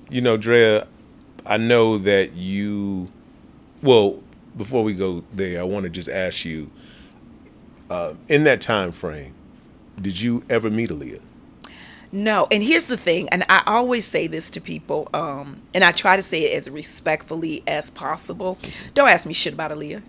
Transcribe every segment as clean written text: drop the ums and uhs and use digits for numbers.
Drea, I know that well, before we go there, I want to just ask you, in that time frame, did you ever meet Aaliyah? No, and here's the thing, and I always say this to people, and I try to say it as respectfully as possible. Don't ask me shit about Aaliyah.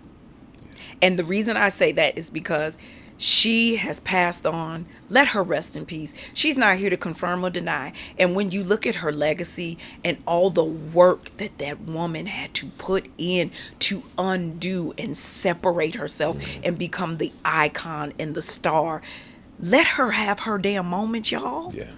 And the reason I say that is because she has passed on. Let her rest in peace. She's not here to confirm or deny. And when you look at her legacy and all the work that that woman had to put in to undo and separate herself and become the icon and the star, let her have her damn moment, y'all. Yeah.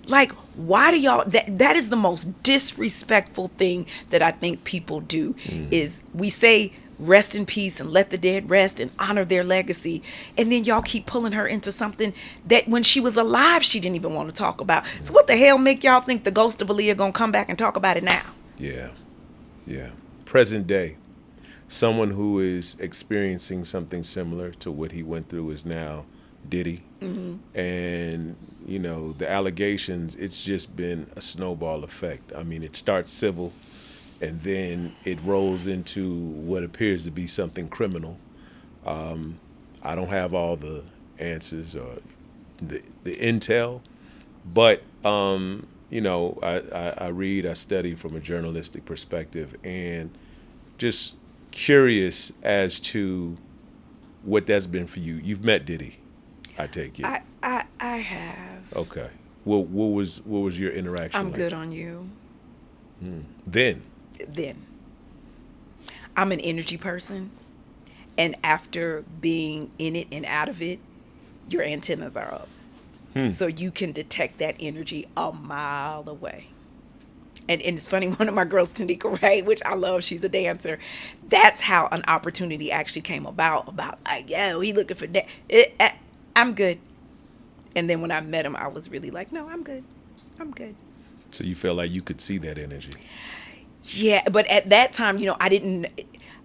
Like, why do y'all, that is the most disrespectful thing that I think people do, is we say rest in peace and let the dead rest and honor their legacy, and then y'all keep pulling her into something that when she was alive she didn't even want to talk about. So what the hell make y'all think the ghost of Aaliyah gonna come back and talk about it now? Yeah. Yeah. Present day, someone who is experiencing something similar to what he went through is now Diddy. And, the allegations, it's just been a snowball effect. I mean, it starts civil and then it rolls into what appears to be something criminal. I don't have all the answers or the intel, but, I read, I study from a journalistic perspective and just curious as to what that's been for you. You've met Diddy, I take it. I have. Okay. Well, what was your interaction I'm like? good on you. Then? Then I'm an energy person, and after being in it and out of it, your antennas are up. So you can detect that energy a mile away. And it's funny, one of my girls, Tanika Ray, which I love, she's a dancer. That's how an opportunity actually came about like, yo, he looking for that. I'm good. And then when I met him, I was really like, no, I'm good. I'm good. So you felt like you could see that energy? Yeah, but at that time,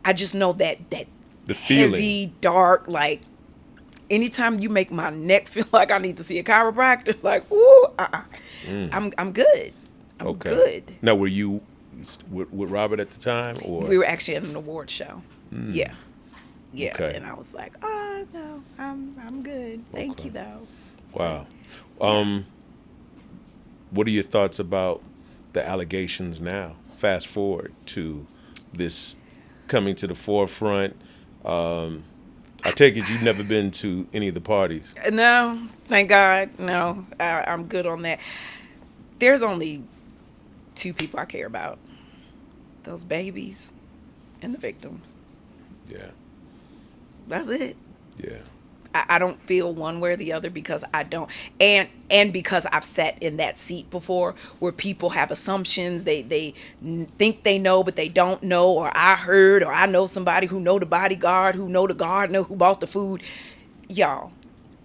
I just know that The feeling. heavy, dark, like, anytime you make my neck feel like I need to see a chiropractor, like, ooh, I'm good. I'm Okay. good. Now, were you with Robert at the time, or? We were actually at an award show. Yeah. Yeah. Okay. And I was like, oh no, I'm good. Thank Okay. you though. Wow. What are your thoughts about the allegations now? Fast forward to this coming to the forefront. I take it you've never been to any of the parties. No, thank God. No, I'm good on that. There's only two people I care about: those babies and the victims. Yeah. That's it. Yeah. I don't feel one way or the other, because I don't, and because I've sat in that seat before where people have assumptions, they think they know but they don't know, or I heard, or I know somebody who know the bodyguard, who know the gardener, who bought the food. Y'all,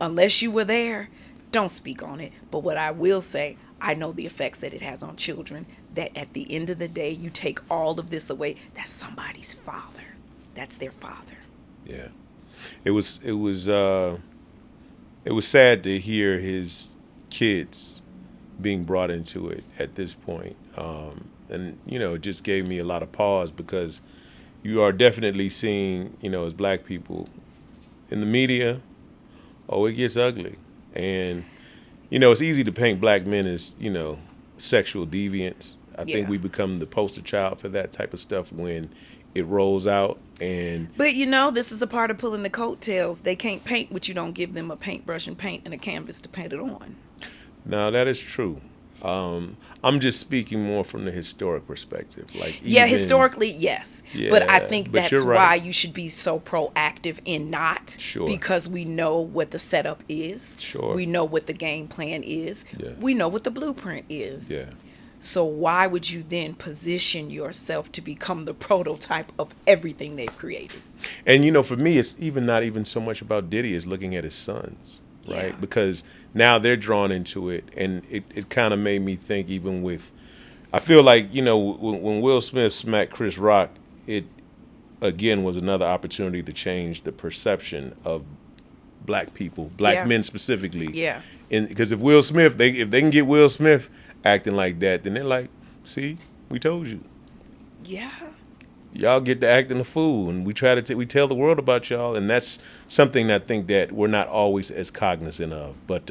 unless you were there, don't speak on it. But what I will say, I know the effects that it has on children, that at the end of the day, you take all of this away, that's somebody's father. That's their father. Yeah. It was sad to hear his kids being brought into it at this point. And it just gave me a lot of pause, because you are definitely seeing, as black people in the media, it gets ugly. And it's easy to paint black men as, sexual deviants. I think Yeah. we become the poster child for that type of stuff when it rolls out. And But this is a part of pulling the coattails. They can't paint what you don't give them a paintbrush and paint and a canvas to paint it on. now that is true. I'm just speaking more from the historic perspective. Like, Yeah, even, historically, yes. But I Yeah, think but that's you're right. why you should be so proactive in not. Sure. Because we know what the setup is. Sure. We know what the game plan is. Yeah. We know what the blueprint is. Yeah. So why would you then position yourself to become the prototype of everything they've created? And for me, it's not even so much about Diddy as looking at his sons, right? Yeah. Because now they're drawn into it, and it kind of made me think. Even with, I feel like when Will Smith smacked Chris Rock, it again was another opportunity to change the perception of black people, black Yeah. men specifically. Yeah. And because if they can get Will Smith acting like that, then they're like, See, we told you. Yeah. Y'all get to acting a fool, and we try to we tell the world about y'all, and that's something I think that we're not always as cognizant of. But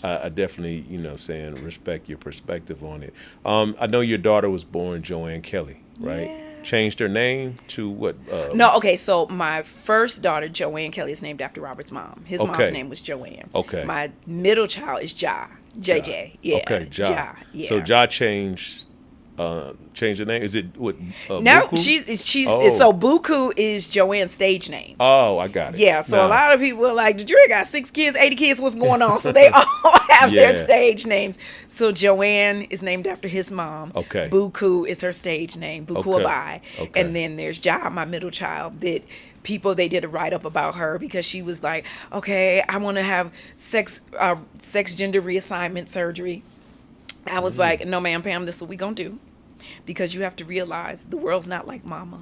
I definitely, saying respect your perspective on it. I know your daughter was born Joanne Kelly, right? Yeah. Changed her name to what? No, okay, so my first daughter, Joanne Kelly, is named after Robert's mom. His mom's Okay. name was Joanne. Okay. My middle child is Ja. JJ. Yeah. Okay, Ja. Yeah. So Ja changed the name. Is it what? No, Buku? she's Oh. so Buku is Joanne's stage name. Oh, I got it. Yeah, so Nah. a lot of people are like, Drea got 6 kids, 80 kids, what's going on? So they all have Yeah. their stage names. So Joanne is named after his mom. Okay. Buku is her stage name, Buku Okay. Abai. Okay. And then there's Ja, my middle child, that they did a write-up about her because she was like, okay, I want to have sex gender reassignment surgery. I was like, no, ma'am, Pam, this is what we gonna do. Because you have to realize the world's not like mama.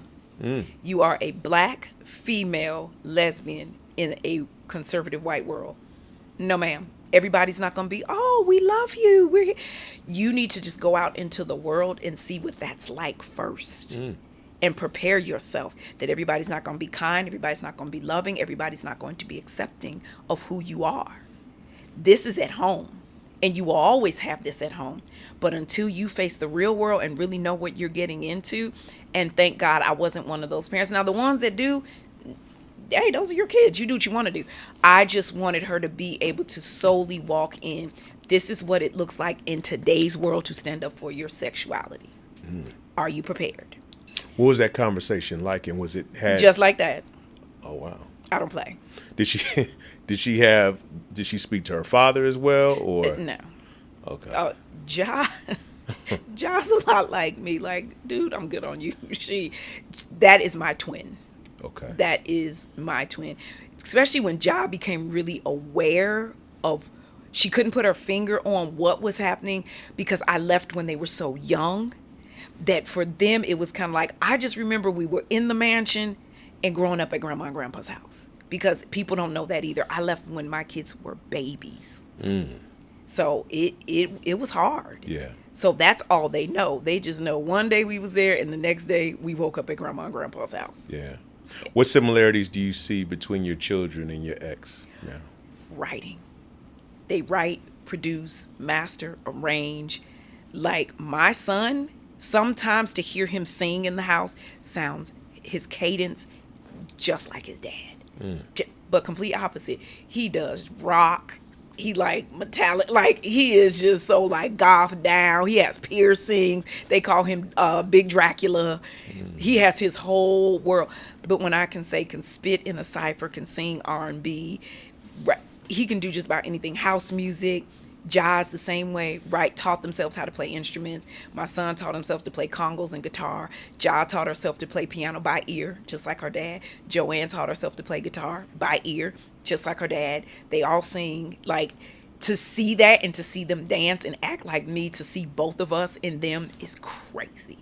You are a black female lesbian in a conservative white world. No, ma'am. Everybody's not going to be, oh, we love you. We're here. You need to just go out into the world and see what that's like first. And prepare yourself that everybody's not going to be kind. Everybody's not going to be loving. Everybody's not going to be accepting of who you are. This is at home. And you will always have this at home. But until you face the real world and really know what you're getting into, and thank God I wasn't one of those parents. Now, the ones that do, hey, those are your kids. You do what you want to do. I just wanted her to be able to solely walk in. This is what it looks like in today's world to stand up for your sexuality. Are you prepared? What was that conversation like, and was it had? Just like that. Oh wow. I don't play. Did she? Did she speak to her father as well, or? No. Okay. Ja's a lot like me. Like, dude, I'm good on you. That is my twin. Okay. That is my twin. Especially when Ja became really aware of, she couldn't put her finger on what was happening because I left when they were so young, that for them it was kind of like, I just remember we were in the mansion and growing up at grandma and grandpa's house. Because people don't know that either. I left when my kids were babies. So it was hard. Yeah. So that's all they know. They just know one day we was there and the next day we woke up at grandma and grandpa's house. Yeah. What similarities do you see between your children and your ex now? Writing. They write, produce, master, arrange. Like my son, sometimes to hear him sing in the house sounds, his cadence, just like his dad. But complete opposite. He does rock. He like metallic. Like he is just so like goth down. He has piercings. They call him Big Dracula. He has his whole world. But when I can spit in a cipher, can sing R&B, he can do just about anything. House music. Jazz the same way, right? Taught themselves how to play instruments. My son taught himself to play congos and guitar. Ja taught herself to play piano by ear, just like her dad. Joanne taught herself to play guitar by ear, just like her dad. They all sing. Like, to see that and to see them dance and act like me, to see both of us in them is crazy.